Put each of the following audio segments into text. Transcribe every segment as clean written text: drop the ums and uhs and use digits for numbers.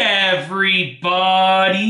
everybody!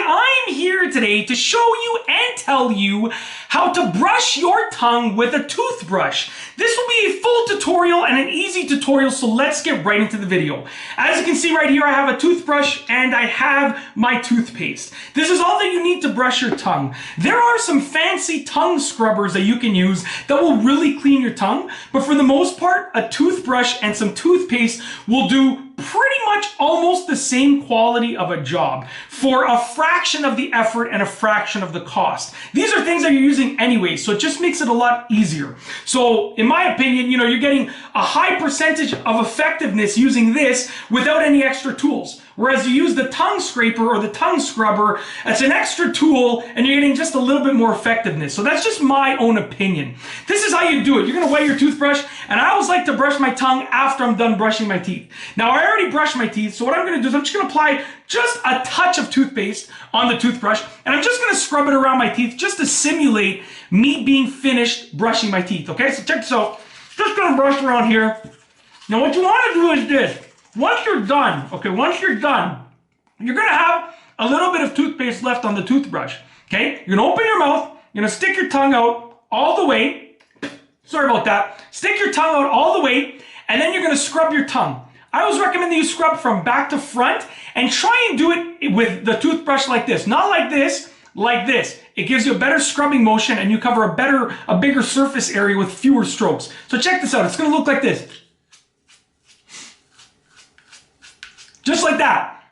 I'm here today to show you and tell you how to brush your tongue with a toothbrush. This will be a full tutorial and an easy tutorial, so let's get right into the video. As you can see right here, I have a toothbrush and I have my toothpaste. This is all that you need to brush your tongue. There are some fancy tongue scrubbers that you can use that will really clean your tongue, but for the most part, a toothbrush and some toothpaste will do pretty much almost the same quality of a job for a fraction of the effort and a fraction of the cost. These are things that you're using anyway, so it just makes it a lot easier. So in my opinion, you're getting a high percentage of effectiveness using this without any extra tools. Whereas you use the tongue scraper or the tongue scrubber, it's an extra tool and you're getting just a little bit more effectiveness. So that's just my own opinion. This is how you do it. You're gonna wet your toothbrush, and I always like to brush my tongue after I'm done brushing my teeth. Now I already brushed my teeth, so what I'm gonna do is I'm just gonna apply just a touch of toothpaste on the toothbrush, and I'm just gonna scrub it around my teeth just to simulate me being finished brushing my teeth, okay? So check this out. Just gonna brush around here. Now what you wanna do is this. Once you're done, you're gonna have a little bit of toothpaste left on the toothbrush, okay? You're gonna open your mouth, you're gonna stick your tongue out all the way. Sorry about that. Stick your tongue out all the way, and then you're gonna scrub your tongue. I always recommend that you scrub from back to front, and try and do it with the toothbrush like this. Not like this, like this. It gives you a better scrubbing motion, and you cover a bigger surface area with fewer strokes. So check this out, it's gonna look like this. Just like that.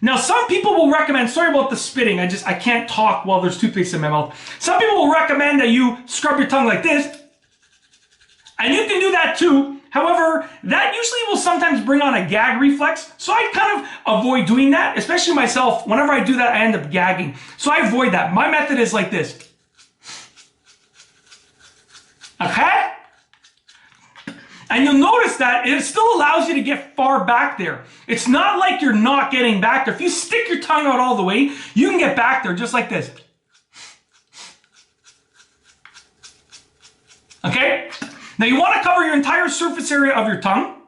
Now, some people will recommend, sorry about the spitting, I can't talk while there's toothpaste in my mouth. Some people will recommend that you scrub your tongue like this, and you can do that too. However, that usually will sometimes bring on a gag reflex, so I kind of avoid doing that, especially myself. Whenever I do that, I end up gagging. So I avoid that. My method is like this. Okay? And you'll notice that it still allows you to get far back there. It's not like you're not getting back there. If you stick your tongue out all the way, you can get back there just like this. Okay? Now you want to cover your entire surface area of your tongue.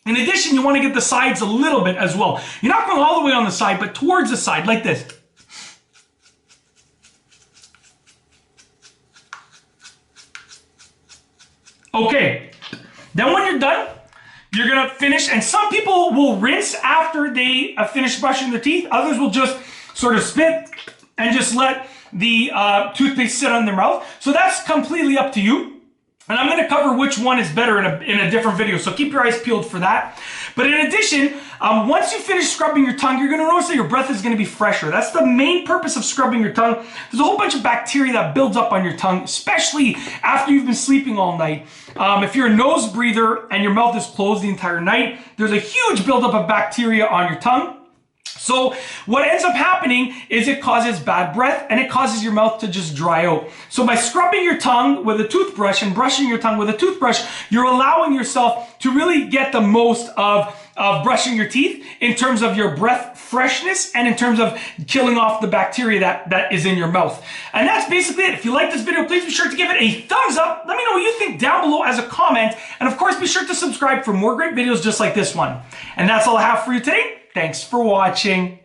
In addition, you want to get the sides a little bit as well. You're not going all the way on the side, but towards the side, like this. Okay. Then when you're done, you're going to finish, and some people will rinse after they finish brushing their teeth. Others will just sort of spit and just let the toothpaste sit on their mouth. So that's completely up to you. And I'm going to cover which one is better in a different video, so keep your eyes peeled for that. But in addition, once you finish scrubbing your tongue, you're going to notice that your breath is going to be fresher. That's the main purpose of scrubbing your tongue. There's a whole bunch of bacteria that builds up on your tongue, especially after you've been sleeping all night. If you're a nose breather and your mouth is closed the entire night, there's a huge buildup of bacteria on your tongue. So what ends up happening is it causes bad breath and it causes your mouth to just dry out. So by scrubbing your tongue with a toothbrush and brushing your tongue with a toothbrush, you're allowing yourself to really get the most of brushing your teeth in terms of your breath freshness and in terms of killing off the bacteria that is in your mouth. And that's basically it. If you like this video, please be sure to give it a thumbs up. Let me know what you think down below as a comment. And of course, be sure to subscribe for more great videos just like this one. And that's all I have for you today. Thanks for watching.